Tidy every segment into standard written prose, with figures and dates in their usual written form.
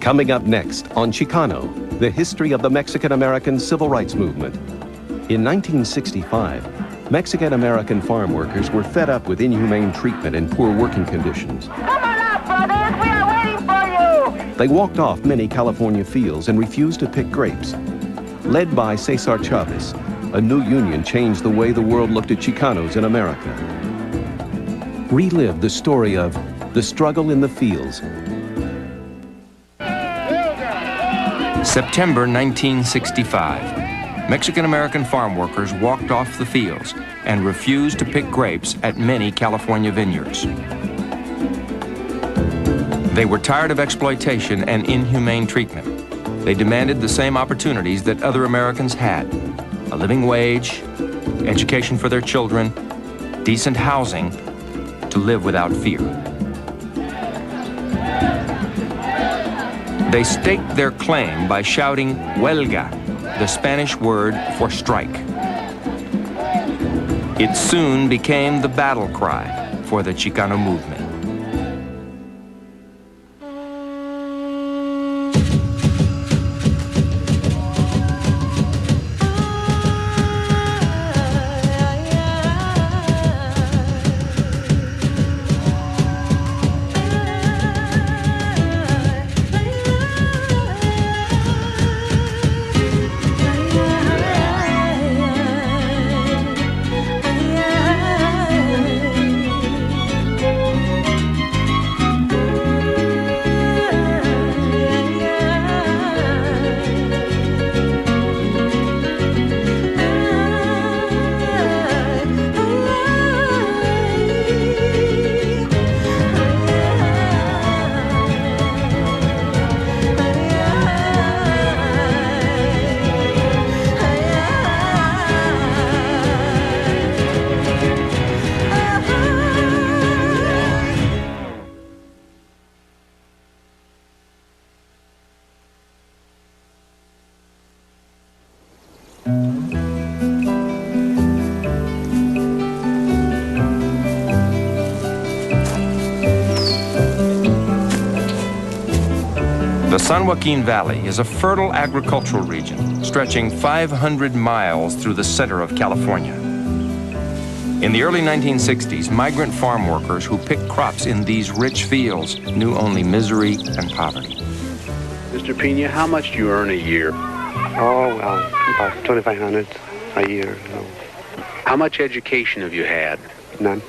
Coming up next on Chicano, the history of the Mexican-American civil rights movement. In 1965, Mexican-American farm workers were fed up with inhumane treatment and poor working conditions. Come on out, brothers. We are waiting for you. They walked off many California fields and refused to pick grapes. Led by Cesar Chavez, a new union changed the way the world looked at Chicanos in America. Relive the story of the struggle in the fields. September 1965. Mexican-American farm workers walked off the fields and refused to pick grapes at many California vineyards. They were tired of exploitation and inhumane treatment. They demanded the same opportunities that other Americans had: a living wage, education for their children, decent housing, to live without fear. They staked their claim by shouting "huelga," the Spanish word for strike. It soon became the battle cry for the Chicano movement. The San Joaquin Valley is a fertile agricultural region stretching 500 miles through the center of California. In the early 1960s, migrant farm workers who picked crops in these rich fields knew only misery and poverty. Mr. Pena, how much do you earn a year? Oh, well, about $2,500 a year. So. How much education have you had? None.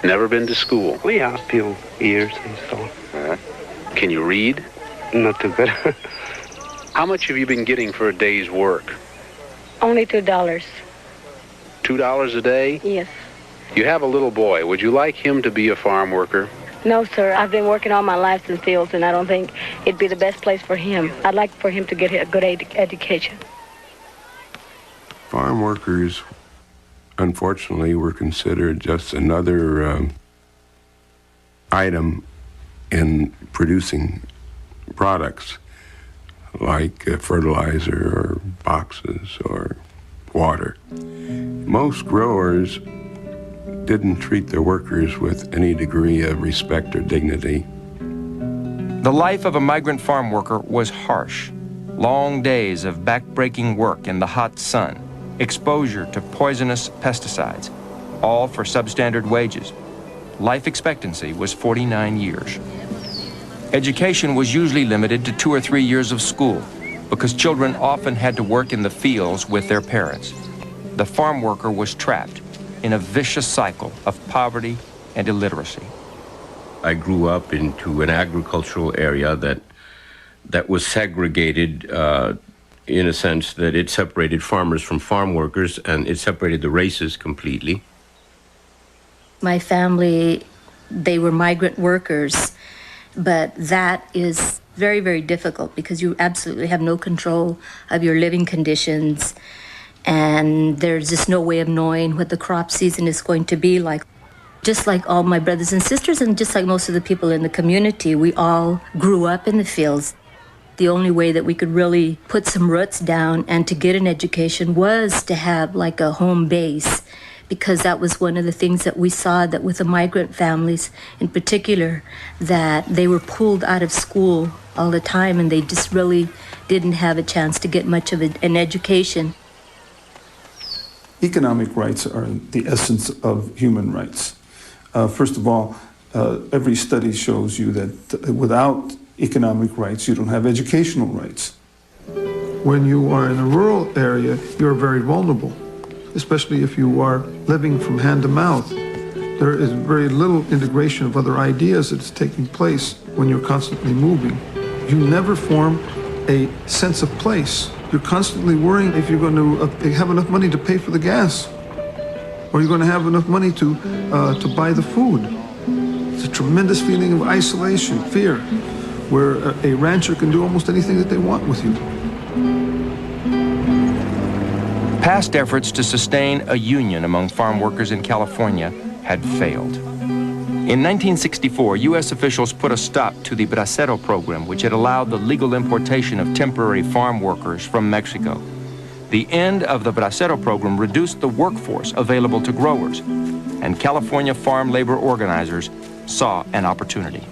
Never been to school? Well, yeah, a few years and so. Can you read? Not too good. How much have you been getting for a day's work? Only $2. $2 a day? Yes. You have a little boy. Would you like him to be a farm worker? No, sir. I've been working all my life in fields, and I don't think it'd be the best place for him. I'd like for him to get a good education. Farm workers, unfortunately, were considered just another item in producing products like fertilizer or boxes or water. Most growers didn't treat their workers with any degree of respect or dignity. The life of a migrant farm worker was harsh. Long days of back-breaking work in the hot sun, exposure to poisonous pesticides, all for substandard wages. Life expectancy was 49 years. Education was usually limited to 2 or 3 years of school because children often had to work in the fields with their parents. The farm worker was trapped in a vicious cycle of poverty and illiteracy. I grew up into an agricultural area that was segregated in a sense that it separated farmers from farm workers, and it separated the races completely. My family, they were migrant workers, but that is very, very difficult because you absolutely have no control of your living conditions, and there's just no way of knowing what the crop season is going to be like. Just like all my brothers and sisters, and just like most of the people in the community, we all grew up in the fields. The only way that we could really put some roots down and to get an education was to have like a home base, because that was one of the things that we saw, that with the migrant families in particular, that they were pulled out of school all the time, and they just really didn't have a chance to get much of an education. Economic rights are the essence of human rights. First of all, every study shows you that without economic rights, you don't have educational rights. When you are in a rural area, you're very vulnerable, especially if you are living from hand to mouth. There is very little integration of other ideas that is taking place when you're constantly moving. You never form a sense of place. You're constantly worrying if you're going to have enough money to pay for the gas, or you're going to have enough money to buy the food. It's a tremendous feeling of isolation, fear, where a rancher can do almost anything that they want with you. Past efforts to sustain a union among farm workers in California had failed. In 1964, U.S. officials put a stop to the Bracero program, which had allowed the legal importation of temporary farm workers from Mexico. The end of the Bracero program reduced the workforce available to growers, and California farm labor organizers saw an opportunity.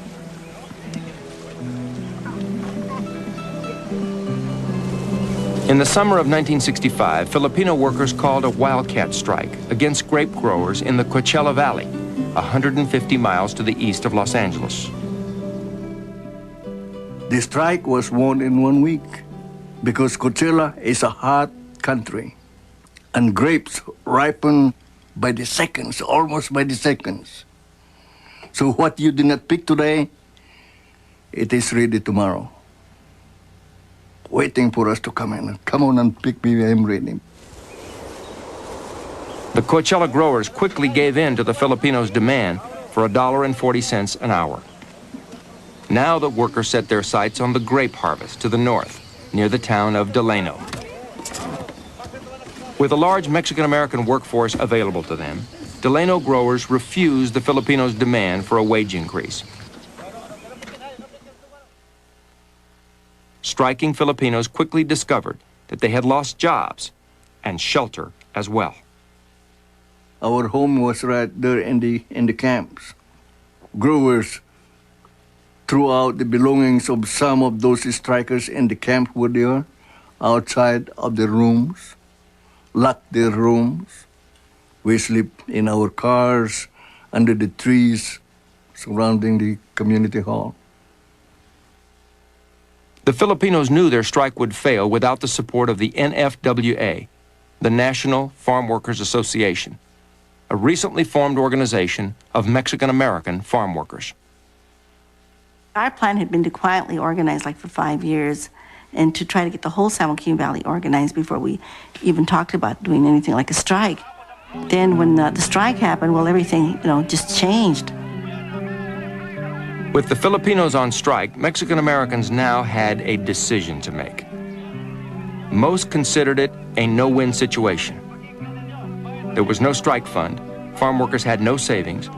In the summer of 1965, Filipino workers called a wildcat strike against grape growers in the Coachella Valley, 150 miles to the east of Los Angeles. The strike was won in 1 week because Coachella is a hot country and grapes ripen by the seconds, almost by the seconds. So what you did not pick today, it is ready tomorrow, waiting for us to come in. Come on and pick me, I'm ready. The Coachella growers quickly gave in to the Filipinos' demand for $1.40 an hour. Now the workers set their sights on the grape harvest to the north, near the town of Delano. With a large Mexican-American workforce available to them, Delano growers refused the Filipinos' demand for a wage increase. Striking Filipinos quickly discovered that they had lost jobs and shelter as well. Our home was right there in the camps. Growers threw out the belongings of some of those strikers in the camp where they are, outside of the rooms, locked their rooms. We sleep in our cars, under the trees surrounding the community hall. The Filipinos knew their strike would fail without the support of the NFWA, the National Farm Workers Association, a recently formed organization of Mexican-American farm workers. Our plan had been to quietly organize like for 5 years and to try to get the whole San Joaquin Valley organized before we even talked about doing anything like a strike. Then when the strike happened, well, everything, just changed. With the Filipinos on strike, Mexican-Americans now had a decision to make. Most considered it a no-win situation. There was no strike fund. Farm workers had no savings.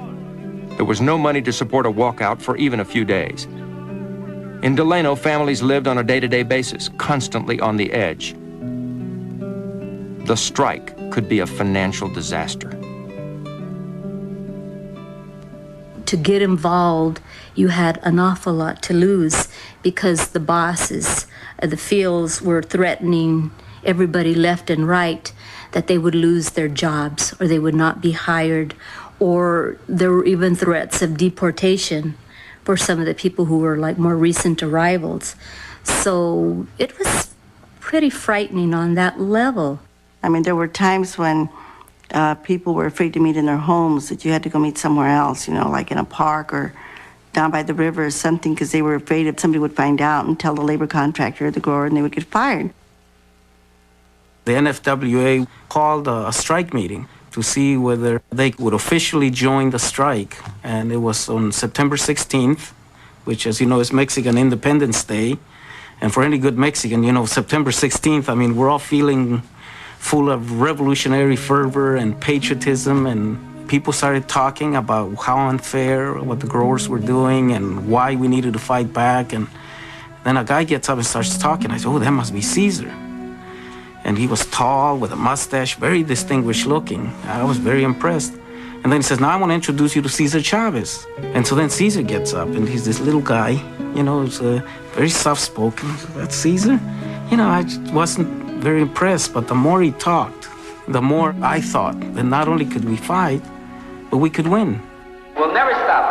There was no money to support a walkout for even a few days. In Delano, families lived on a day-to-day basis, constantly on the edge. The strike could be a financial disaster. To get involved, you had an awful lot to lose because the bosses of the fields were threatening everybody left and right that they would lose their jobs or they would not be hired, or there were even threats of deportation for some of the people who were like more recent arrivals. So it was pretty frightening on that level. I mean, there were times when people were afraid to meet in their homes, that you had to go meet somewhere else, like in a park or down by the river or something, because they were afraid if somebody would find out and tell the labor contractor or the grower and they would get fired. The NFWA called a strike meeting to see whether they would officially join the strike. And it was on September 16th, which, as you know, is Mexican Independence Day. And for any good Mexican, September 16th, I mean, we're all feeling full of revolutionary fervor and patriotism, and people started talking about how unfair what the growers were doing and why we needed to fight back. And then a guy gets up and starts talking. I said, oh, that must be Caesar. And he was tall with a mustache, very distinguished looking. I was very impressed. And then he says, now I want to introduce you to Cesar Chavez. And so then Caesar gets up, and he's this little guy You know, he was very soft-spoken. That's Caesar. You know, I just wasn't very impressed, but the more he talked, the more I thought that not only could we fight, but we could win. We'll never stop.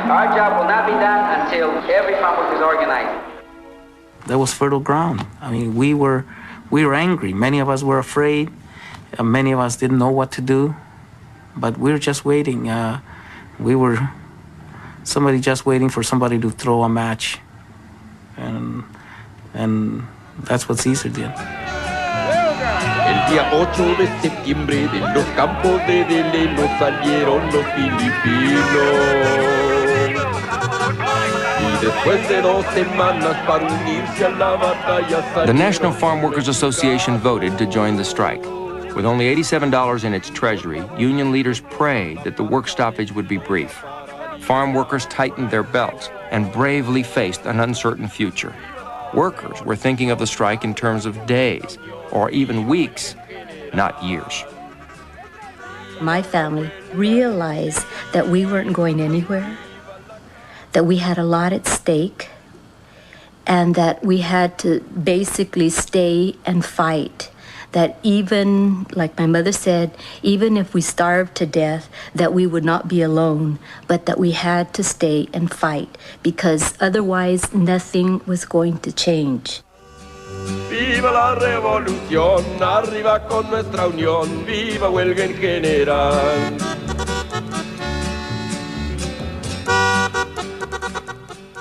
Our job will not be done until every farm worker is organized. That was fertile ground. I mean, we were angry. Many of us were afraid. Many of us didn't know what to do, but we were just waiting. We were somebody just waiting for somebody to throw a match, and that's what Caesar did. El día 8 de septiembre de los campos de Deleno salieron los filipinos. Y después de 2 semanas para unirse a la batalla salieron. The National Farm Workers Association voted to join the strike. With only $87 in its treasury, union leaders prayed that the work stoppage would be brief. Farm workers tightened their belts and bravely faced an uncertain future. Workers were thinking of the strike in terms of days or even weeks, not years. My family realized that we weren't going anywhere, that we had a lot at stake, and that we had to basically stay and fight. That even, like my mother said, even if we starved to death, that we would not be alone, but that we had to stay and fight, because otherwise nothing was going to change. Viva la revolución, arriba con nuestra unión, viva huelga en general.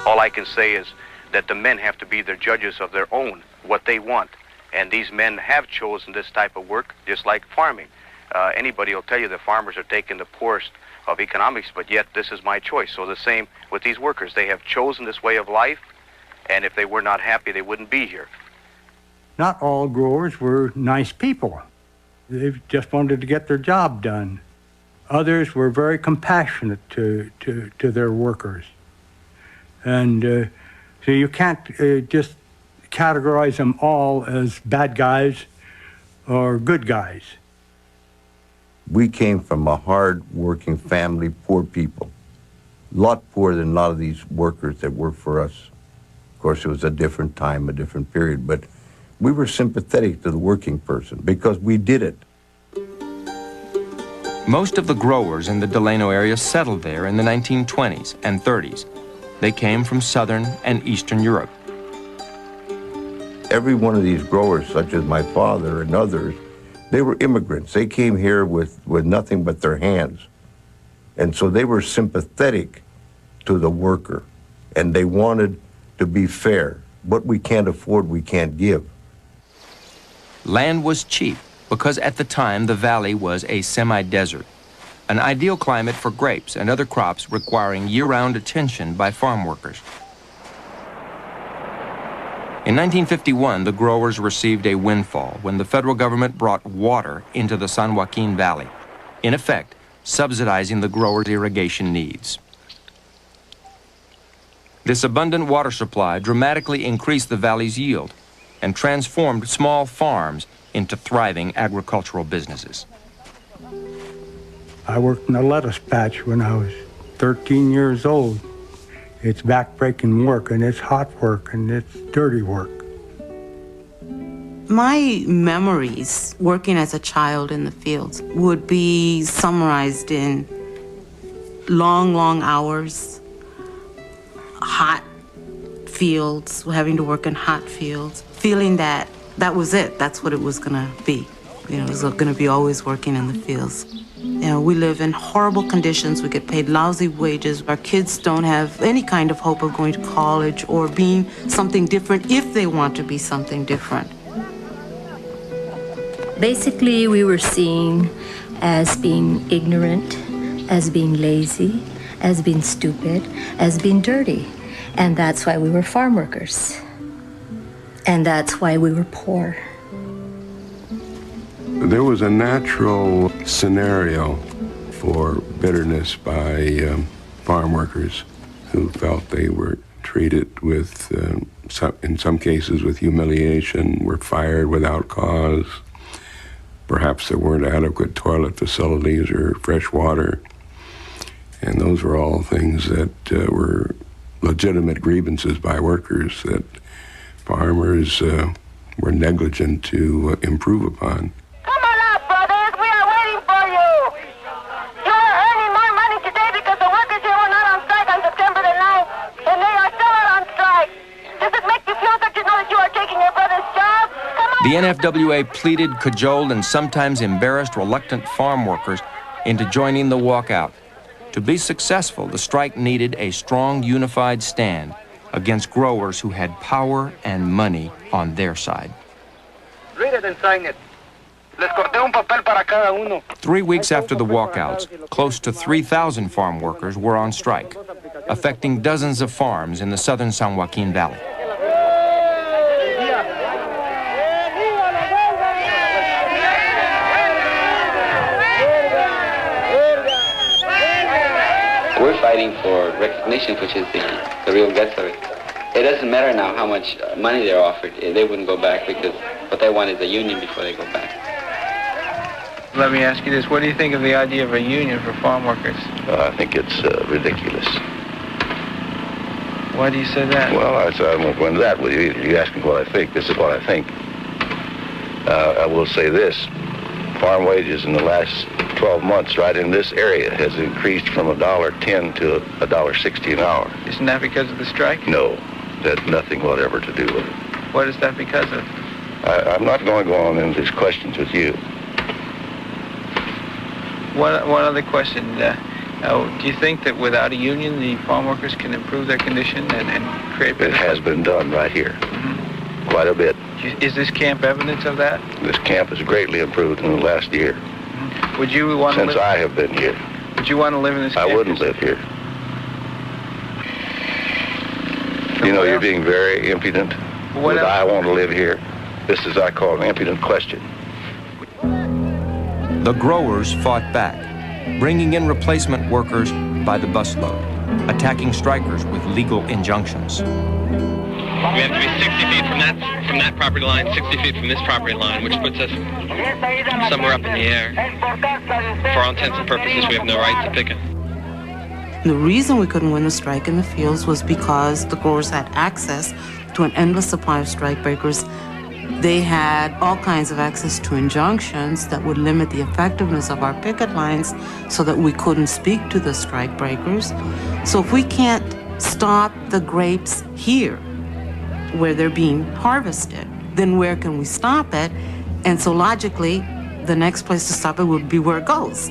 All I can say is that the men have to be the judges of their own, what they want. And these men have chosen this type of work, just like farming. Anybody will tell you the farmers are taking the poorest of economics, but yet this is my choice. So the same with these workers. They have chosen this way of life, and if they were not happy, they wouldn't be here. Not all growers were nice people. They just wanted to get their job done. Others were very compassionate to their workers. And so you can't just categorize them all as bad guys or good guys. We came from a hard-working family, poor people. A lot poorer than a lot of these workers that work for us. Of course, it was a different time, a different period, but we were sympathetic to the working person because we did it. Most of the growers in the Delano area settled there in the 1920s and 30s. They came from Southern and Eastern Europe. Every one of these growers, such as my father and others, they were immigrants. They came here with nothing but their hands. And so they were sympathetic to the worker, and they wanted to be fair. What we can't afford, we can't give. Land was cheap because at the time the valley was a semi-desert, an ideal climate for grapes and other crops requiring year-round attention by farm workers. In 1951, the growers received a windfall when the federal government brought water into the San Joaquin Valley, in effect, subsidizing the growers' irrigation needs. This abundant water supply dramatically increased the valley's yield and transformed small farms into thriving agricultural businesses. I worked in a lettuce patch when I was 13 years old. It's back-breaking work, and it's hot work, and it's dirty work. My memories working as a child in the fields would be summarized in long, long hours, hot fields, having to work in hot fields, feeling that that was it, that's what it was going to be. You know, it was going to be always working in the fields. You know, we live in horrible conditions. We get paid lousy wages. Our kids don't have any kind of hope of going to college or being something different if they want to be something different. Basically, we were seen as being ignorant, as being lazy, as being stupid, as being dirty. And that's why we were farm workers. And that's why we were poor. There was a natural scenario for bitterness by farm workers who felt they were treated with, in some cases, with humiliation, were fired without cause. Perhaps there weren't adequate toilet facilities or fresh water. And those were all things that were legitimate grievances by workers that farmers were negligent to improve upon. Come on up, brothers. We are waiting for you. You are earning more money today because the workers here were not on strike on September the 9th, and they are still out on strike. Does it make you feel good to know that you are taking your brother's job? Come on. The NFWA pleaded, cajoled, and sometimes embarrassed reluctant farm workers into joining the walkout. To be successful, the strike needed a strong, unified stand against growers who had power and money on their side. Read it and sign it. Les corté un papel para cada uno. 3 weeks after the walkouts, close to 3,000 farm workers were on strike, affecting dozens of farms in the southern San Joaquin Valley. We're fighting for recognition, which is the real guts of it. It doesn't matter now how much money they're offered. They wouldn't go back because what they want is a union before they go back. Let me ask you this. What do you think of the idea of a union for farm workers? I think it's ridiculous. Why do you say that? Well, I won't go into that with you. You ask me what I think. This is what I think. I will say this. Farm wages in the last 12 months right in this area has increased from $1.10 to $1.60 an hour. Isn't that because of the strike? No, that nothing whatever to do with it. What is that because of? I'm not going to go on into these questions with you. One other question. Do you think that without a union, the farm workers can improve their condition and create better? It has been done right here. Quite a bit. Is this camp evidence of that? This camp has greatly improved in the last year. Would you want to live? Since I have been here. Would you want to live in this camp? I wouldn't live here. You know, you're being very impudent. Would I want to live here? This is, I call, an impudent question. The growers fought back, bringing in replacement workers by the busload, attacking strikers with legal injunctions. We have to be 60 feet from that property line, 60 feet from this property line, which puts us somewhere up in the air. For all intents and purposes, we have no right to picket. The reason we couldn't win the strike in the fields was because the growers had access to an endless supply of strike breakers. They had all kinds of access to injunctions that would limit the effectiveness of our picket lines so that we couldn't speak to the strike breakers. So if we can't stop the grapes here, where they're being harvested, then where can we stop it? And so logically, the next place to stop it would be where it goes.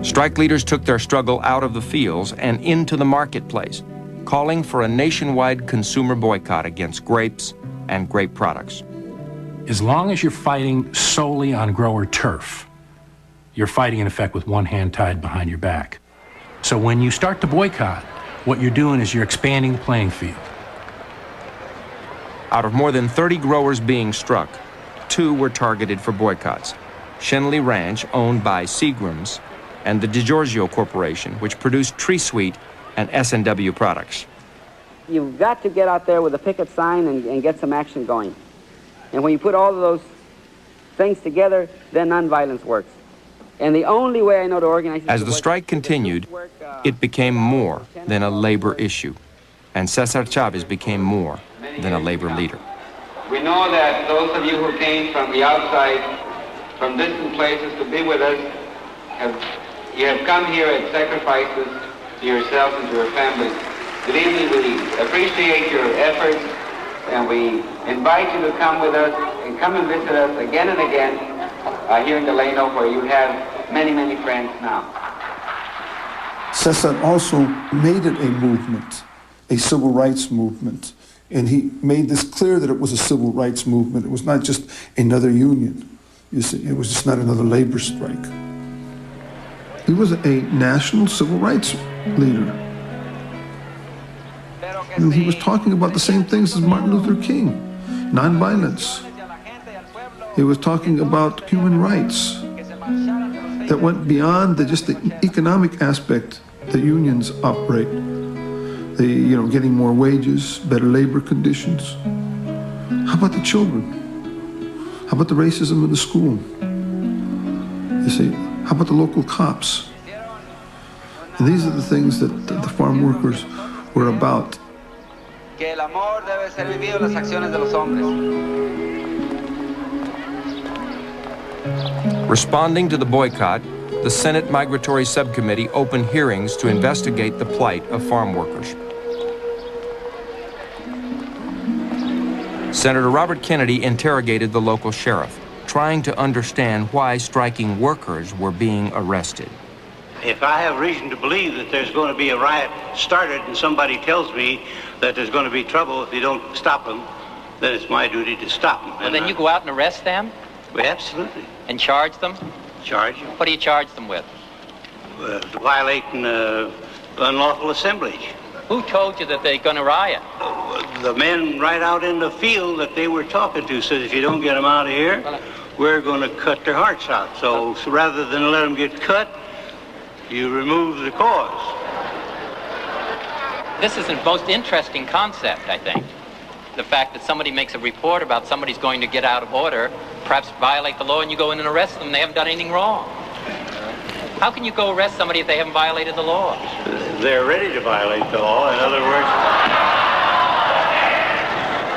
Strike leaders took their struggle out of the fields and into the marketplace, calling for a nationwide consumer boycott against grapes and grape products. As long as you're fighting solely on grower turf, you're fighting, in effect, with one hand tied behind your back. So when you start to boycott, what you're doing is you're expanding the playing field. Out of more than 30 growers being struck, 2 were targeted for boycotts. Shenley Ranch, owned by Seagram's, and the DiGiorgio Corporation, which produced Tree Sweet and S&W products. You've got to get out there with a picket sign and get some action going. And when you put all of those things together, then nonviolence works. And the only way I know to organize... As the strike continued, it became more than a labor issue, and Cesar Chavez became more than a labor leader. We know that those of you who came from the outside, from distant places to be with us, you have come here at sacrifices to yourselves and to your families. Believe me, we appreciate your efforts, and we invite you to come with us and come and visit us again and again here in Delano, where you have many, many friends now. Cesar also made it a movement, a civil rights movement, and he made this clear that it was a civil rights movement. It was not just another union. You see, it was just not another labor strike. He was a national civil rights leader. And he was talking about the same things as Martin Luther King, nonviolence. He was talking about human rights that went beyond just the economic aspect that unions operate. Getting more wages, better labor conditions. How about the children? How about the racism in the school? You see, how about the local cops? And these are the things that the farm workers were about. Que el amor debe ser vivido en las acciones de los hombres. Responding to the boycott, the Senate Migratory Subcommittee opened hearings to investigate the plight of farm workers. Senator Robert Kennedy interrogated the local sheriff, trying to understand why striking workers were being arrested. If I have reason to believe that there's going to be a riot started and somebody tells me that there's going to be trouble if you don't stop them, then it's my duty to stop them. Well, then you go out and arrest them? Well, absolutely. And charge them? Charge them. What do you charge them with? Violating unlawful assemblage. Who told you that they're going to riot? The men right out in the field that they were talking to said, if you don't get them out of here, we're going to cut their hearts out. So rather than let them get cut, you remove the cause. This is the most interesting concept, I think. The fact that somebody makes a report about somebody's going to get out of order, perhaps violate the law, and you go in and arrest them. They haven't done anything wrong. How can you go arrest somebody if they haven't violated the law? They're ready to violate the law. In other words...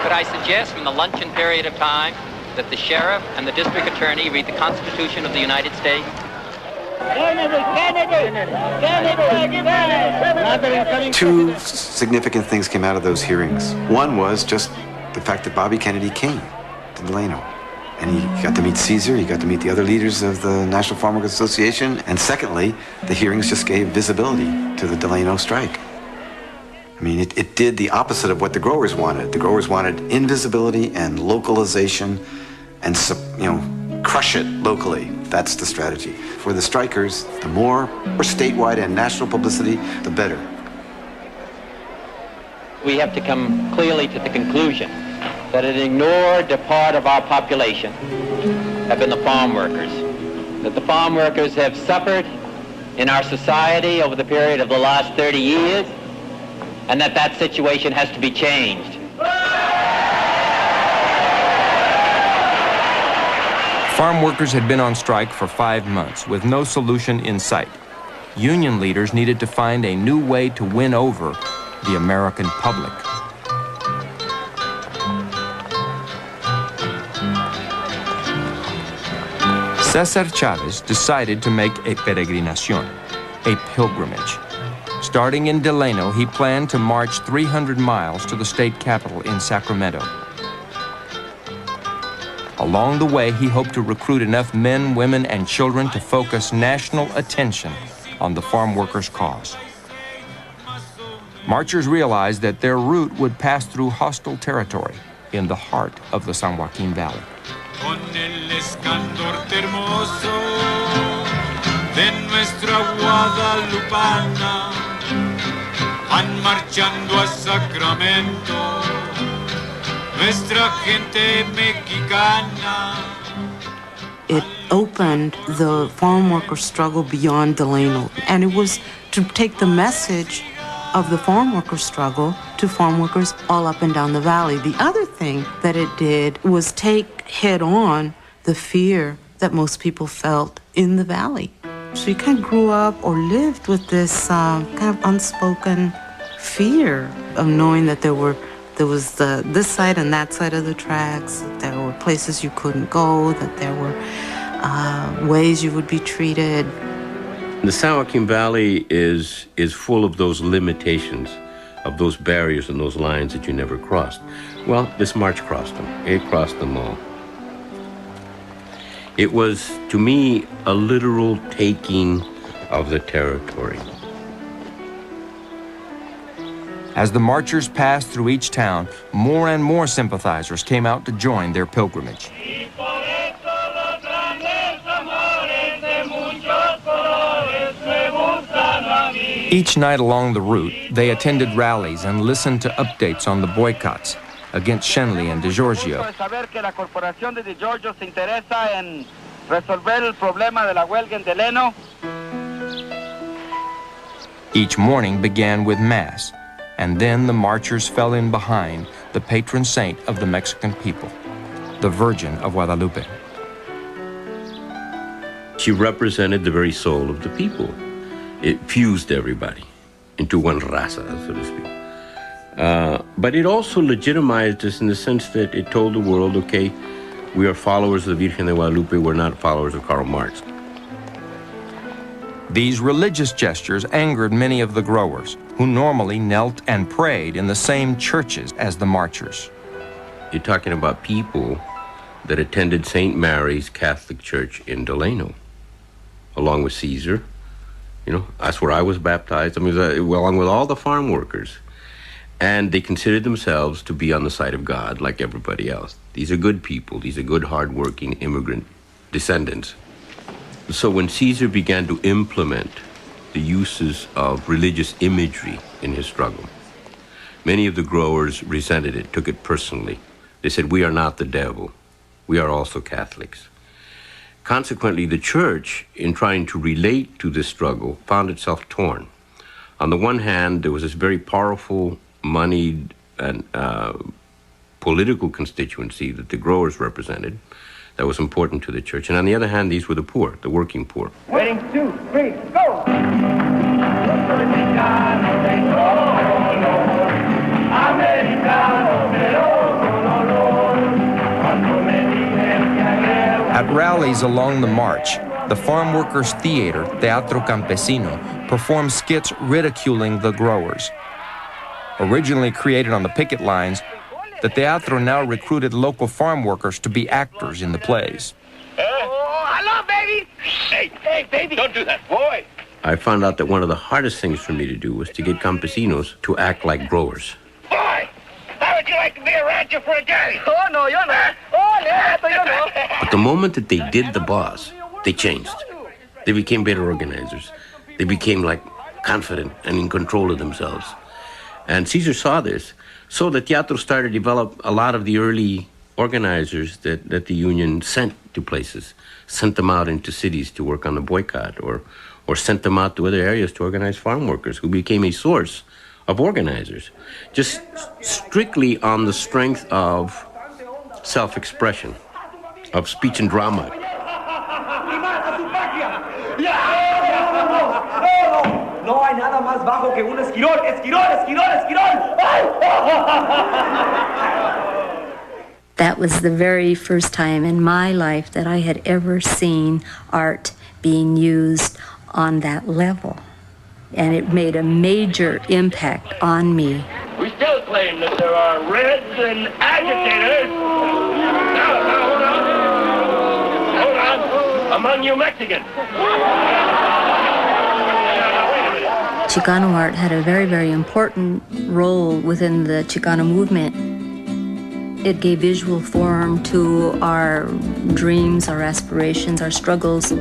Could I suggest from the luncheon period of time that the sheriff and the district attorney read the Constitution of the United States? Two significant things came out of those hearings. One was just the fact that Bobby Kennedy came to Delano. And he got to meet Caesar, he got to meet the other leaders of the National Farm Workers Association. And secondly, the hearings just gave visibility to the Delano strike. I mean, it did the opposite of what the growers wanted. The growers wanted invisibility and localization and, crush it locally. That's the strategy. For the strikers, the more statewide and national publicity, the better. We have to come clearly to the conclusion that an ignored part of our population have been the farm workers. That the farm workers have suffered in our society over the period of the last 30 years, and that situation has to be changed. Farm workers had been on strike for 5 months with no solution in sight. Union leaders needed to find a new way to win over the American public. Cesar Chavez decided to make a peregrinación, a pilgrimage. Starting in Delano, he planned to march 300 miles to the state capital in Sacramento. Along the way, he hoped to recruit enough men, women, and children to focus national attention on the farm workers' cause. Marchers realized that their route would pass through hostile territory in the heart of the San Joaquin Valley. Con el escandor hermoso de nuestra guadalupana van marchando a Sacramento nuestra gente mexicana. It opened the farm worker struggle beyond Delano, and it was to take the message of the farm worker struggle to farm workers all up and down the valley. The other thing that it did was take head on the fear that most people felt in the valley. So you kind of grew up or lived with this kind of unspoken fear of knowing that there was this side and that side of the tracks, that there were places you couldn't go, that there were ways you would be treated. The San Joaquin Valley is full of those limitations, of those barriers and those lines that you never crossed. Well, this march crossed them. It crossed them all. It was, to me, a literal taking of the territory. As the marchers passed through each town, more and more sympathizers came out to join their pilgrimage. Each night along the route, they attended rallies and listened to updates on the boycotts against Shenley and DeGiorgio. Each morning began with Mass, and then the marchers fell in behind the patron saint of the Mexican people, the Virgin of Guadalupe. She represented the very soul of the people. It fused everybody into one raza, so to speak. But it also legitimized us in the sense that it told the world, okay, we are followers of the Virgen de Guadalupe, we're not followers of Karl Marx. These religious gestures angered many of the growers, who normally knelt and prayed in the same churches as the marchers. You're talking about people that attended St. Mary's Catholic Church in Delano, along with Caesar. You know, that's where I was baptized. I mean, along with all the farm workers. And they considered themselves to be on the side of God, like everybody else. These are good people. These are good, hard-working immigrant descendants. So when Caesar began to implement the uses of religious imagery in his struggle, many of the growers resented it, took it personally. They said, we are not the devil. We are also Catholics. Consequently, the church, in trying to relate to this struggle, found itself torn. On the one hand, there was this very powerful, moneyed, and political constituency that the growers represented that was important to the church. And on the other hand, these were the poor, the working poor. Waiting, 2, 3, go! At rallies along the march, the farm workers' theater, Teatro Campesino, performed skits ridiculing the growers. Originally created on the picket lines, the teatro now recruited local farm workers to be actors in the plays. Hello, baby! Hey, baby! Don't do that, boy! I found out that one of the hardest things for me to do was to get campesinos to act like growers. Boy! How would you like to be a rancher for a daddy? Oh, no, you're not. Oh, no, you're not. But the moment that they did the boss, they changed. They became better organizers. They became like confident and in control of themselves. And Caesar saw this. So the teatro started to develop a lot of the early organizers that the union sent to places, sent them out into cities to work on the boycott, or sent them out to other areas to organize farm workers, who became a source of organizers, just strictly on the strength of self-expression, of speech and drama. No hay nada más bajo que un esquirol, esquirol, esquirol, esquirol. That was the very first time in my life that I had ever seen art being used on that level. And it made a major impact on me. We still claim that there are reds and agitators. Hold on. Among you Mexicans. Chicano art had a very, very important role within the Chicano movement. It gave visual form to our dreams, our aspirations, our struggles.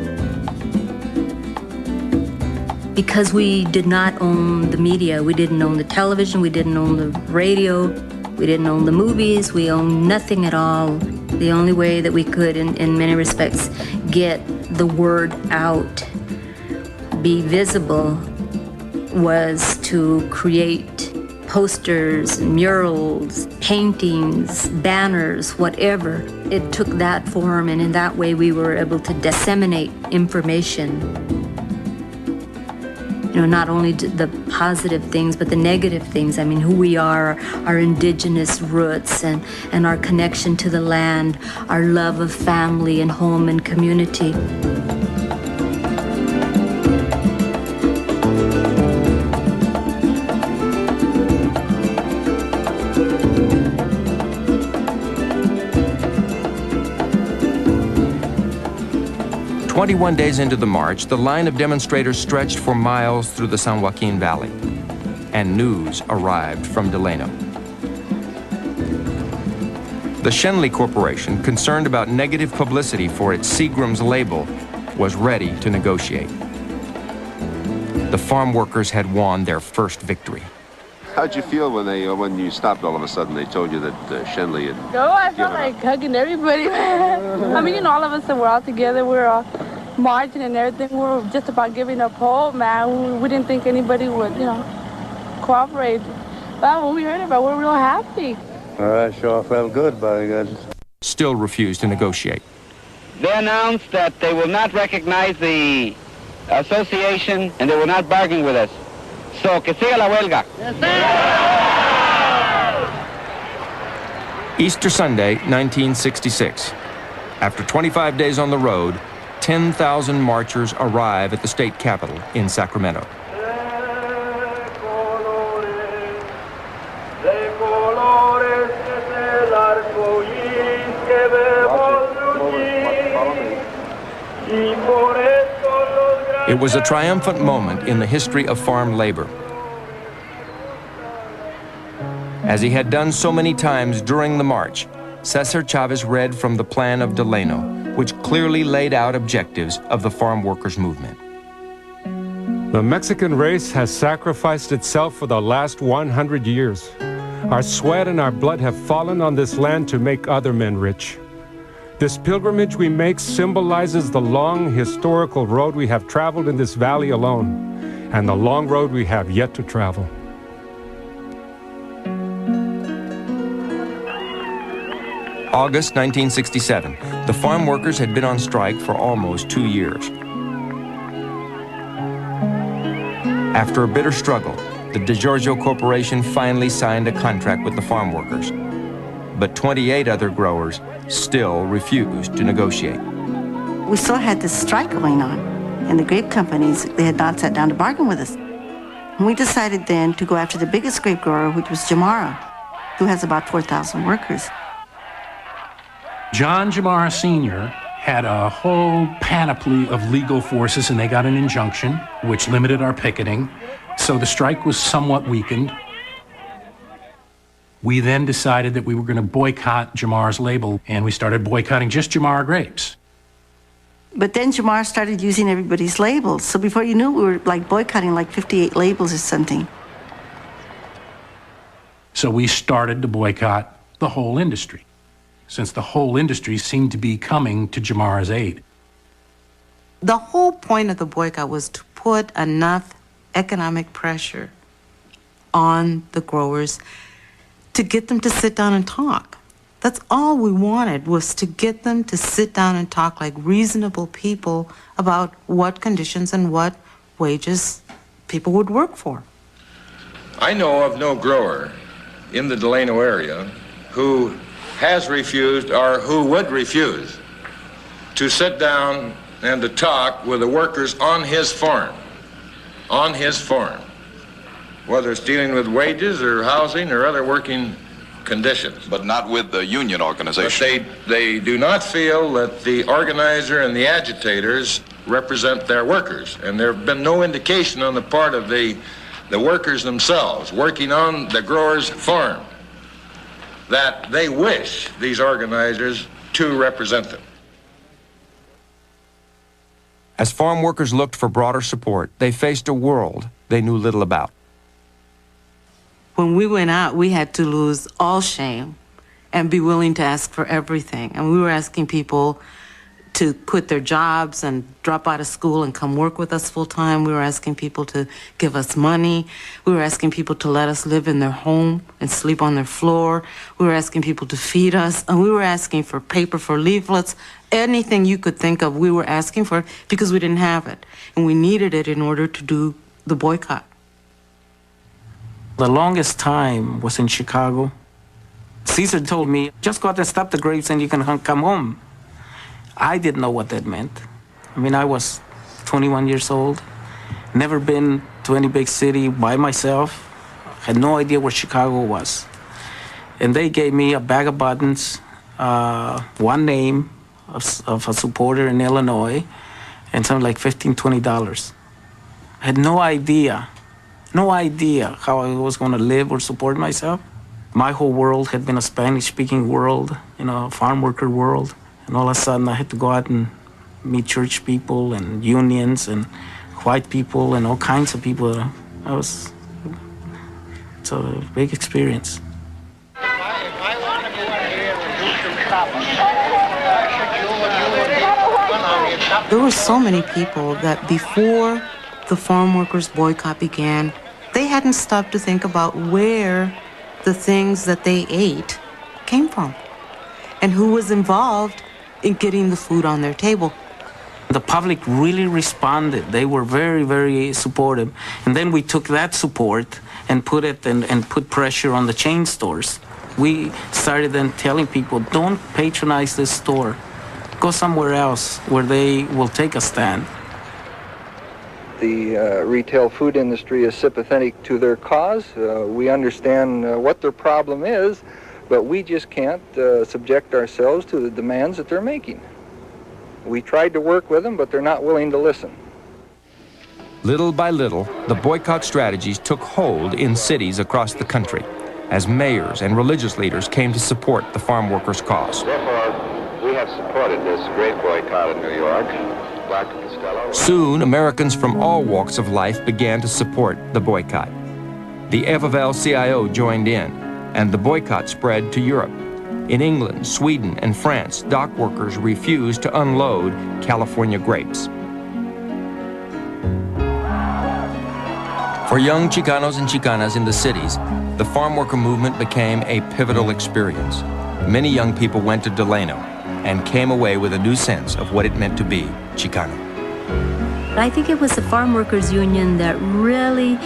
Because we did not own the media, we didn't own the television, we didn't own the radio, we didn't own the movies, we owned nothing at all. The only way that we could, in many respects, get the word out, be visible, was to create posters, murals, paintings, banners, whatever. It took that form, and in that way we were able to disseminate information. You know, not only the positive things, but the negative things. I mean, who we are, our indigenous roots, and our connection to the land, our love of family and home and community. 21 days into the march, the line of demonstrators stretched for miles through the San Joaquin Valley, and news arrived from Delano. The Schenley Corporation, concerned about negative publicity for its Seagram's label, was ready to negotiate. The farm workers had won their first victory. How'd you feel when you stopped all of a sudden? They told you that Schenley had Oh, I felt like hugging everybody, man. I mean, you know, all of us that were all together, we were all marching and everything. We were just about giving up hope, man. We didn't think anybody would, you know, cooperate. But when we heard about it, we were real happy. I sure felt good, by God. Still refused to negotiate. they announced that they will not recognize the association and they will not bargain with us. So, que siga la huelga. Easter Sunday, 1966. After 25 days on the road, 10,000 marchers arrive at the state capitol in Sacramento. It was a triumphant moment in the history of farm labor. As he had done so many times during the march, Cesar Chavez read from the plan of Delano, which clearly laid out objectives of the farm workers' movement. The Mexican race has sacrificed itself for the last 100 years. Our sweat and our blood have fallen on this land to make other men rich. This pilgrimage we make symbolizes the long historical road we have traveled in this valley alone, and the long road we have yet to travel. August 1967. The farm workers had been on strike for almost 2 years. After a bitter struggle, the DeGiorgio Corporation finally signed a contract with the farm workers. But 28 other growers still refused to negotiate. We still had this strike going on, and the grape companies, they had not sat down to bargain with us. And we decided then to go after the biggest grape grower, which was Jamara, who has about 4,000 workers. John Jamara Sr. had a whole panoply of legal forces, and they got an injunction which limited our picketing, so the strike was somewhat weakened. We then decided that we were going to boycott Jamara's label, and we started boycotting just Jamara grapes. But then Jamara started using everybody's labels, so before you knew, we were like boycotting like 58 labels or something. So we started to boycott the whole industry, since the whole industry seemed to be coming to Jamara's aid. The whole point of the boycott was to put enough economic pressure on the growers to get them to sit down and talk. That's all we wanted, was to get them to sit down and talk like reasonable people about what conditions and what wages people would work for. I know of no grower in the Delano area who has refused or who would refuse to sit down and to talk with the workers on his farm, whether it's dealing with wages or housing or other working conditions. But not with the union organization. But they do not feel that the organizer and the agitators represent their workers. And there have been no indication on the part of the workers themselves working on the growers' farm that they wish these organizers to represent them. As farm workers looked for broader support, they faced a world they knew little about. When we went out, we had to lose all shame and be willing to ask for everything. And we were asking people to quit their jobs and drop out of school and come work with us full time. We were asking people to give us money. We were asking people to let us live in their home and sleep on their floor. We were asking people to feed us. And we were asking for paper, for leaflets, anything you could think of, we were asking for it because we didn't have it. And we needed it in order to do the boycott. The longest time was in Chicago. Caesar told me, just go out and stop the grapes and you can come home. I didn't know what that meant. I mean, I was 21 years old, never been to any big city by myself, had no idea where Chicago was. And they gave me a bag of buttons, one name of a supporter in Illinois, and something like $15, $20. I had no idea how I was going to live or support myself. My whole world had been a Spanish-speaking world, a farm worker world. And all of a sudden, I had to go out and meet church people and unions and white people and all kinds of people. It's a big experience. There were so many people that before the farm workers' boycott began, they hadn't stopped to think about where the things that they ate came from and who was involved in getting the food on their table. The public really responded. They were very, very supportive. And then we took that support and put it and put pressure on the chain stores. We started then telling people, don't patronize this store. Go somewhere else where they will take a stand. The retail food industry is sympathetic to their cause. We understand what their problem is, but we just can't subject ourselves to the demands that they're making. We tried to work with them, but they're not willing to listen. Little by little, the boycott strategies took hold in cities across the country as mayors and religious leaders came to support the farm workers' cause. Therefore, we have supported this great boycott in New York. Dr. Costello. Soon, Americans from all walks of life began to support the boycott. The FFL-CIO joined in, and the boycott spread to Europe. In England, Sweden, and France, dock workers refused to unload California grapes. For young Chicanos and Chicanas in the cities, the farm worker movement became a pivotal experience. Many young people went to Delano and came away with a new sense of what it meant to be Chicano. I think it was the Farm Workers Union that really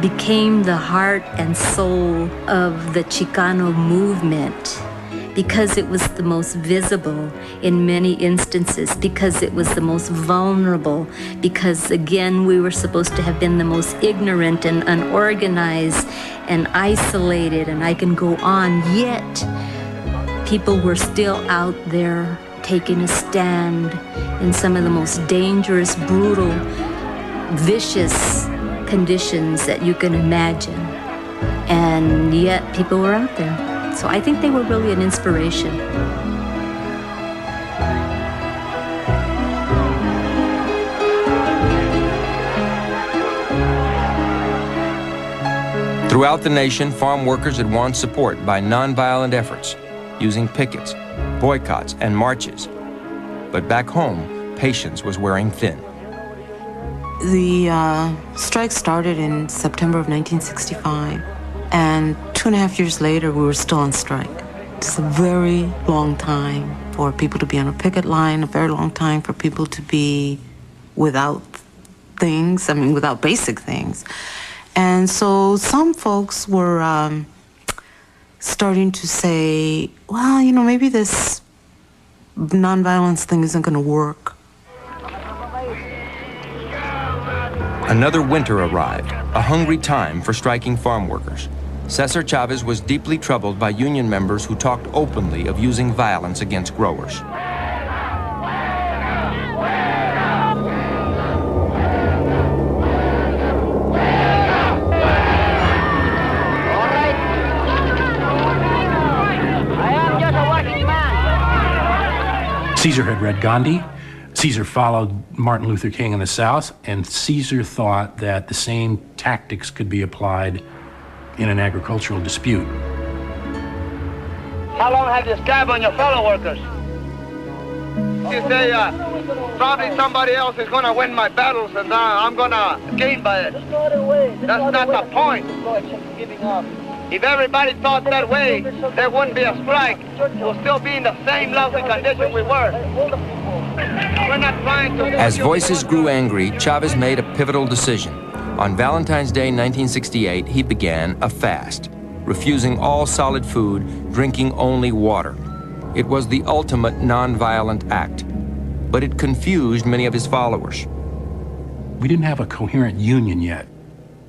became the heart and soul of the Chicano movement, because it was the most visible in many instances, because it was the most vulnerable, because again we were supposed to have been the most ignorant and unorganized and isolated, and I can go on, yet people were still out there taking a stand in some of the most dangerous, brutal, vicious conditions that you can imagine. And yet people were out there. So I think they were really an inspiration. Throughout the nation, farm workers had won support by nonviolent efforts, using pickets, boycotts, and marches. But back home, patience was wearing thin. The strike started in September of 1965, and 2.5 years later, we were still on strike. It's a very long time for people to be on a picket line, a very long time for people to be without things, without basic things. And so some folks were starting to say, well, maybe this nonviolence thing isn't going to work. Another winter arrived, a hungry time for striking farm workers. Cesar Chavez was deeply troubled by union members who talked openly of using violence against growers. Caesar had read Gandhi. Caesar followed Martin Luther King in the South, and Caesar thought that the same tactics could be applied in an agricultural dispute. How long have you scabbed on your fellow workers? You say probably somebody else is going to win my battles and I'm going to gain by it. That's not the point. If everybody thought that way, there wouldn't be a strike. We'll still be in the same lousy condition we were. We're not trying to... As voices grew angry, Chavez made a pivotal decision. On Valentine's Day 1968, he began a fast, refusing all solid food, drinking only water. It was the ultimate nonviolent act, but it confused many of his followers. We didn't have a coherent union yet.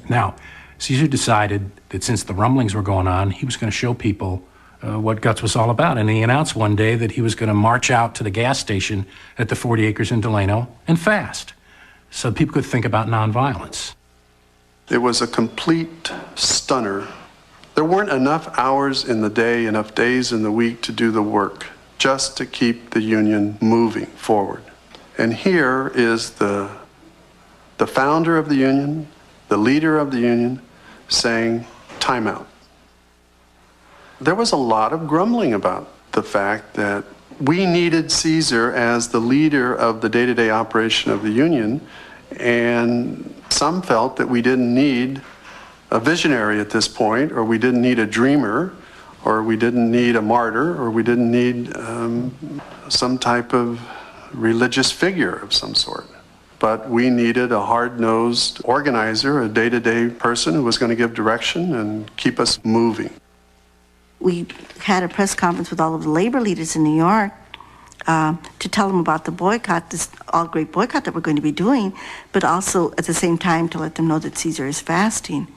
Now, Caesar decided that since the rumblings were going on, he was going to show people what guts was all about. And he announced one day that he was going to march out to the gas station at the 40 Acres in Delano and fast, so people could think about nonviolence. It was a complete stunner. There weren't enough hours in the day, enough days in the week to do the work, just to keep the union moving forward. And here is the founder of the union, the leader of the union, saying, time out. There was a lot of grumbling about the fact that we needed Caesar as the leader of the day-to-day operation of the union, and some felt that we didn't need a visionary at this point, or we didn't need a dreamer, or we didn't need a martyr, or we didn't need some type of religious figure of some sort. But we needed a hard-nosed organizer, a day-to-day person who was going to give direction and keep us moving. We had a press conference with all of the labor leaders in New York to tell them about the boycott, this all-great boycott that we're going to be doing, but also at the same time to let them know that Caesar is fasting.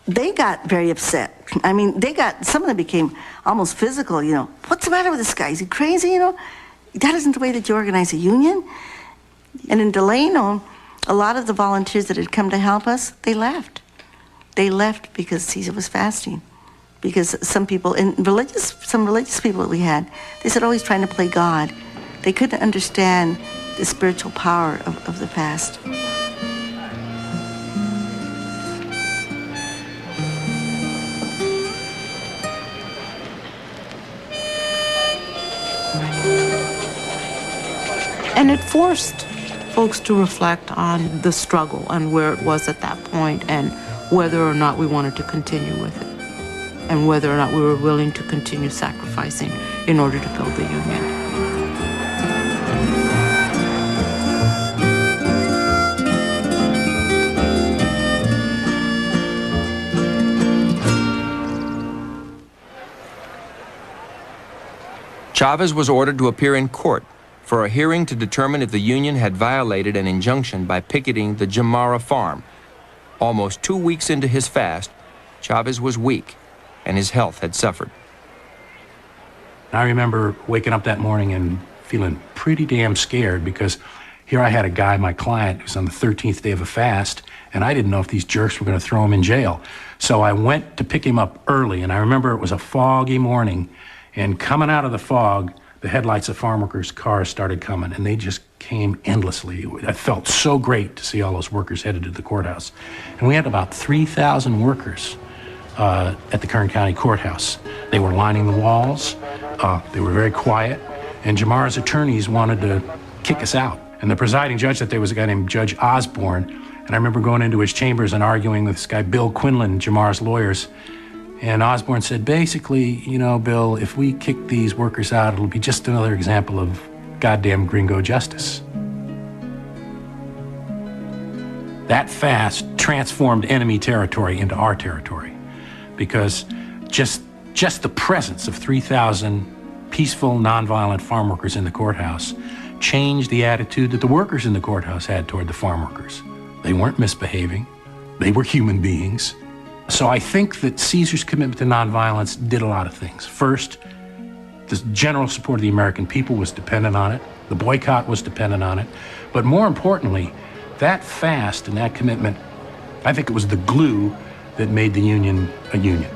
They got very upset. I mean, some of them became almost physical, you know. What's the matter with this guy? Is he crazy, you know? That isn't the way that you organize a union. And in Delano, a lot of the volunteers that had come to help us, they left. They left because Caesar was fasting. Because some people, some religious people that we had, they said, oh, he's trying to play God. They couldn't understand the spiritual power of the fast. And it forced folks to reflect on the struggle and where it was at that point and whether or not we wanted to continue with it and whether or not we were willing to continue sacrificing in order to build the union. Chavez was ordered to appear in court for a hearing to determine if the union had violated an injunction by picketing the Jamara farm. Almost 2 weeks into his fast, Chavez was weak, and his health had suffered. I remember waking up that morning and feeling pretty damn scared because here I had a guy, my client, who's on the 13th day of a fast, and I didn't know if these jerks were going to throw him in jail. So I went to pick him up early, and I remember it was a foggy morning, and coming out of the fog, the headlights of farm workers' cars started coming, and they just came endlessly. It felt so great to see all those workers headed to the courthouse. And we had about 3,000 workers at the Kern County Courthouse. They were lining the walls. They were very quiet. And Jamara's attorneys wanted to kick us out. And the presiding judge that day was a guy named Judge Osborne. And I remember going into his chambers and arguing with this guy, Bill Quinlan, Jamara's lawyers. And Osborne said, basically, you know, Bill, if we kick these workers out, it'll be just another example of goddamn gringo justice. That fast transformed enemy territory into our territory because just the presence of 3,000 peaceful, nonviolent farm workers in the courthouse changed the attitude that the workers in the courthouse had toward the farm workers. They weren't misbehaving. They were human beings. So I think that Caesar's commitment to nonviolence did a lot of things. First, the general support of the American people was dependent on it. The boycott was dependent on it. But more importantly, that fast and that commitment, I think it was the glue that made the union a union.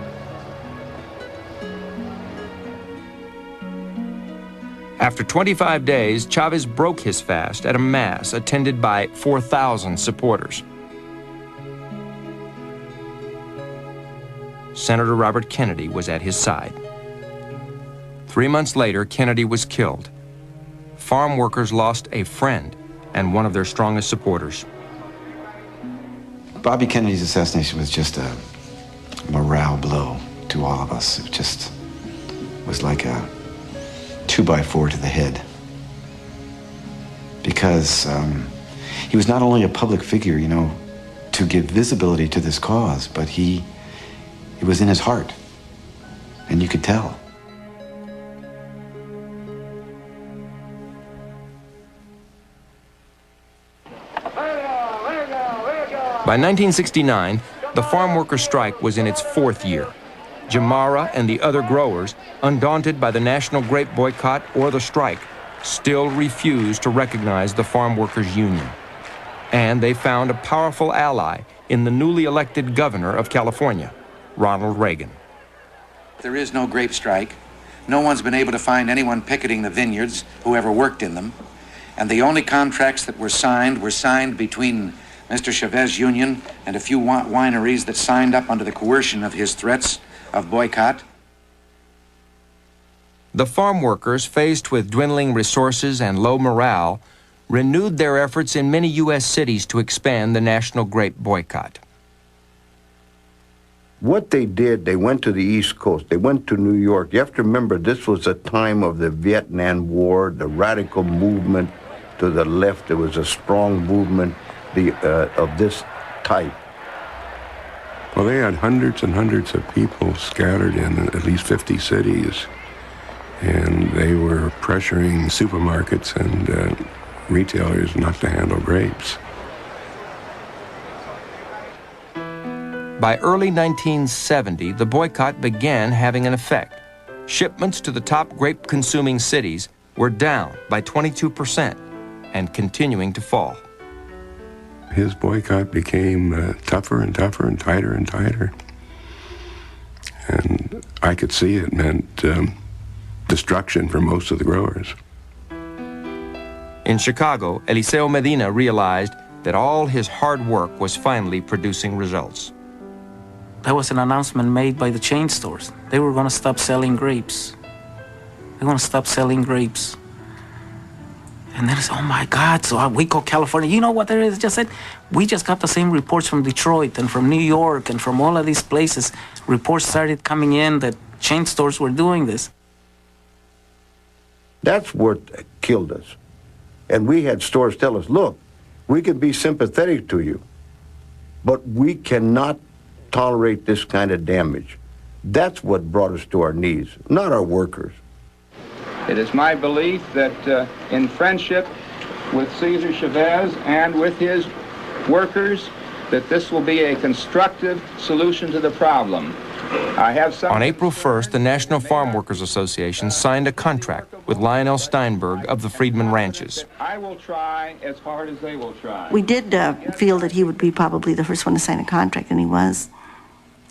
After 25 days, Chavez broke his fast at a mass attended by 4,000 supporters. Senator Robert Kennedy was at his side. 3 months later, Kennedy was killed. Farm workers lost a friend and one of their strongest supporters. Bobby Kennedy's assassination was just a morale blow to all of us. It just was like a 2x4 to the head. Because he was not only a public figure, you know, to give visibility to this cause, but it was in his heart, and you could tell. By 1969, the farm worker strike was in its 4th year. Jamara and the other growers, undaunted by the national grape boycott or the strike, still refused to recognize the farm workers' union. And they found a powerful ally in the newly elected governor of California, Ronald Reagan. There is no grape strike. No one's been able to find anyone picketing the vineyards who ever worked in them. And the only contracts that were signed between Mr. Chavez's union and a few wineries that signed up under the coercion of his threats of boycott. The farm workers, faced with dwindling resources and low morale, renewed their efforts in many U.S. cities to expand the national grape boycott. What they did, they went to the East Coast. They went to New York. You have to remember, this was a time of the Vietnam War, the radical movement to the left. There was a strong movement of this type. Well, they had hundreds and hundreds of people scattered in at least 50 cities, and they were pressuring supermarkets and retailers not to handle grapes. By early 1970, the boycott began having an effect. Shipments to the top grape-consuming cities were down by 22% and continuing to fall. His boycott became tougher and tougher and tighter. And I could see it meant destruction for most of the growers. In Chicago, Eliseo Medina realized that all his hard work was finally producing results. There was an announcement made by the chain stores. They were going to stop selling grapes. They were going to stop selling grapes. And then it's, oh my God, so we call California. You know what there is? Just said, we just got the same reports from Detroit and from New York and from all of these places. Reports started coming in that chain stores were doing this. That's what killed us. And we had stores tell us, look, we can be sympathetic to you, but we cannot tolerate this kind of damage. That's what brought us to our knees, not our workers. It is my belief that in friendship with Cesar Chavez and with his workers, that this will be a constructive solution to the problem. On April 1st, the National Farm Workers Association signed a contract with Lionel Steinberg of the Freedman Ranches. I will try as hard as they will try. We did feel that he would be probably the first one to sign a contract, and he was,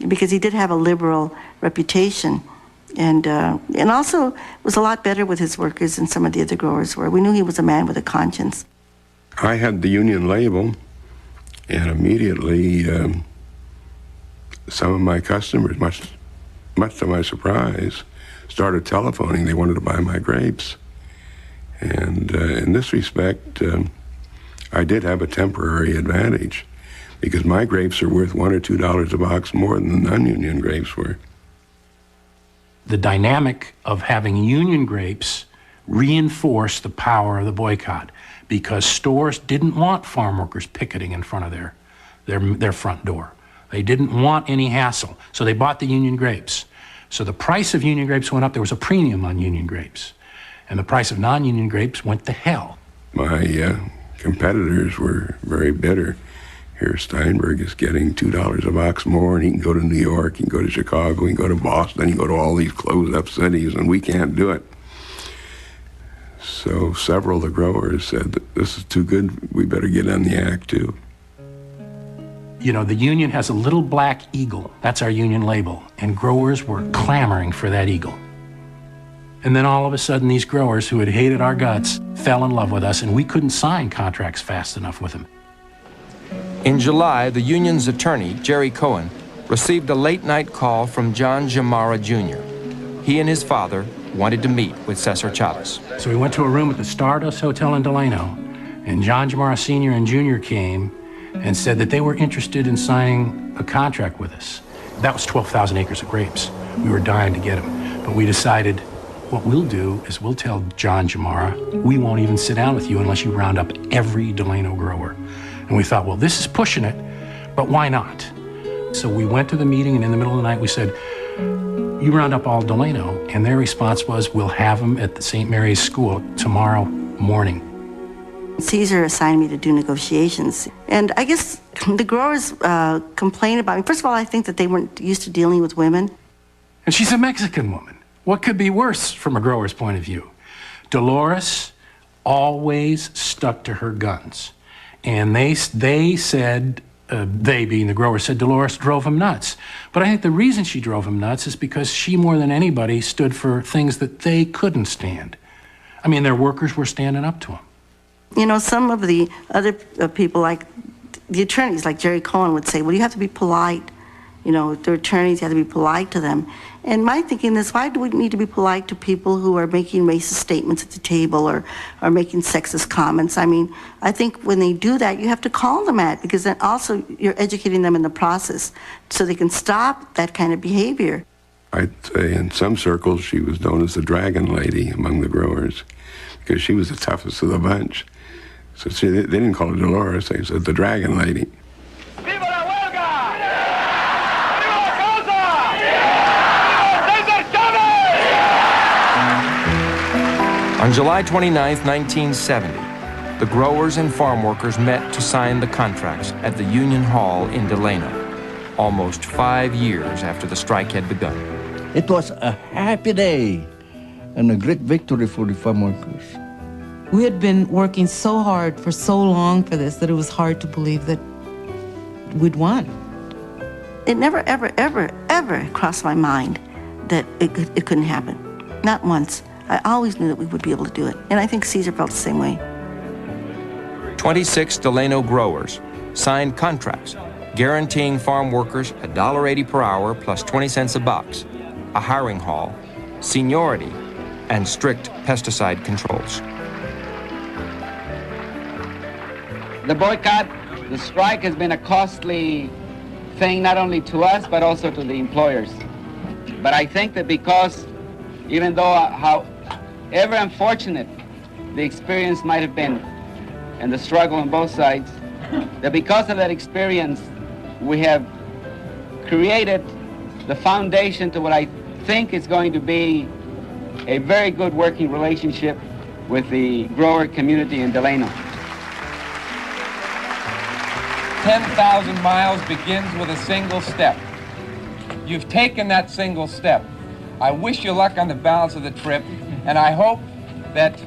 because he did have a liberal reputation, and also was a lot better with his workers than some of the other growers were. We knew he was a man with a conscience. I had the union label, and immediately some of my customers, much to my surprise, started telephoning. They wanted to buy my grapes. And in this respect, I did have a temporary advantage, because my grapes are worth $1 or $2 a box more than the non-union grapes were. The dynamic of having union grapes reinforced the power of the boycott, because stores didn't want farm workers picketing in front of their front door. They didn't want any hassle, so they bought the union grapes. So the price of union grapes went up. There was a premium on union grapes, and the price of non-union grapes went to hell. My competitors were very bitter. Here, Steinberg is getting $2 a box more, and he can go to New York, he can go to Chicago, he can go to Boston, he can go to all these closed-up cities, and we can't do it. So several of the growers said, this is too good, we better get on the act, too. You know, the union has a little black eagle. That's our union label. And growers were clamoring for that eagle. And then all of a sudden, these growers who had hated our guts fell in love with us, and we couldn't sign contracts fast enough with them. In July, the union's attorney, Jerry Cohen, received a late-night call from John Jamara Jr. He and his father wanted to meet with Cesar Chavez. So we went to a room at the Stardust Hotel in Delano, and John Jamara Sr. and Jr. came and said that they were interested in signing a contract with us. That was 12,000 acres of grapes. We were dying to get them, but we decided what we'll do is we'll tell John Jamara, we won't even sit down with you unless you round up every Delano grower. And we thought, well, this is pushing it, but why not? So we went to the meeting, and in the middle of the night we said, you round up all Delano, and their response was, we'll have them at the St. Mary's School tomorrow morning. Cesar assigned me to do negotiations, and I guess the growers complained about me. First of all, I think that they weren't used to dealing with women. And she's a Mexican woman. What could be worse from a grower's point of view? Dolores always stuck to her guns. And they said, they being the growers, said Dolores drove him nuts. But I think the reason she drove him nuts is because she, more than anybody, stood for things that they couldn't stand. I mean, their workers were standing up to them. You know, some of the other people, like the attorneys, like Jerry Cohen, would say, well, you have to be polite You know, their attorneys, you have to be polite to them. And my thinking is, why do we need to be polite to people who are making racist statements at the table or are making sexist comments? I mean, I think when they do that, you have to call them out, because then also you're educating them in the process so they can stop that kind of behavior. I'd say in some circles she was known as the Dragon Lady among the growers, because she was the toughest of the bunch. So see, they didn't call her Dolores, they said the Dragon Lady. On July 29, 1970, the growers and farm workers met to sign the contracts at the Union Hall in Delano, almost 5 years after the strike had begun. It was a happy day and a great victory for the farm workers. We had been working so hard for so long for this that it was hard to believe that we'd won. It never, ever, ever, ever crossed my mind that it couldn't happen. Not once. I always knew that we would be able to do it. And I think Caesar felt the same way. 26 Delano growers signed contracts guaranteeing farm workers $1.80 per hour plus 20 cents a box, a hiring hall, seniority, and strict pesticide controls. The boycott, the strike has been a costly thing not only to us but also to the employers. But I think that because, even though however unfortunate the experience might have been and the struggle on both sides, that because of that experience we have created the foundation to what I think is going to be a very good working relationship with the grower community in Delano. 10,000 miles begins with a single step. You've taken that single step. I wish you luck on the balance of the trip, and I hope that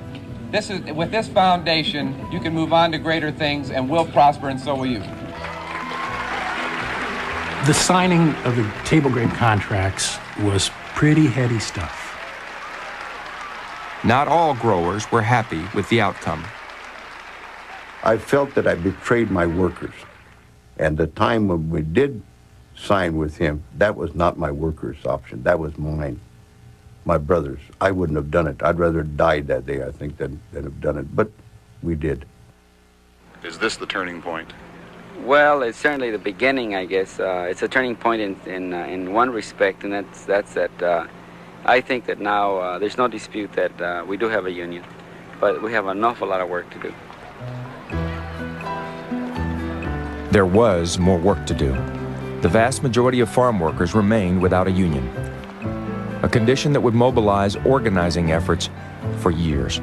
with this foundation, you can move on to greater things and will prosper, and so will you. The signing of the table grape contracts was pretty heady stuff. Not all growers were happy with the outcome. I felt that I betrayed my workers. And the time when we did sign with him, that was not my workers' option. That was mine, my brother's. I wouldn't have done it. I'd rather have died that day, I think, than have done it. But we did. Is this the turning point? Well, it's certainly the beginning, I guess. It's a turning point in one respect, and that's that I think that now there's no dispute that we do have a union, but we have an awful lot of work to do. There was more work to do. The vast majority of farm workers remained without a union, a condition that would mobilize organizing efforts for years.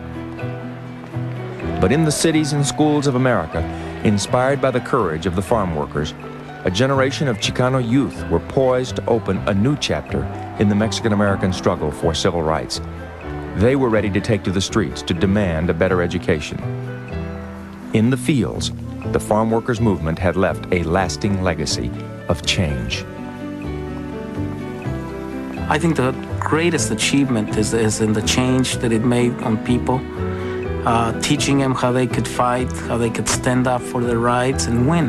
But in the cities and schools of America, inspired by the courage of the farm workers, a generation of Chicano youth were poised to open a new chapter in the Mexican-American struggle for civil rights. They were ready to take to the streets to demand a better education. In the fields, the farm workers' movement had left a lasting legacy of change. I think the greatest achievement is in the change that it made on people, teaching them how they could fight, how they could stand up for their rights and win.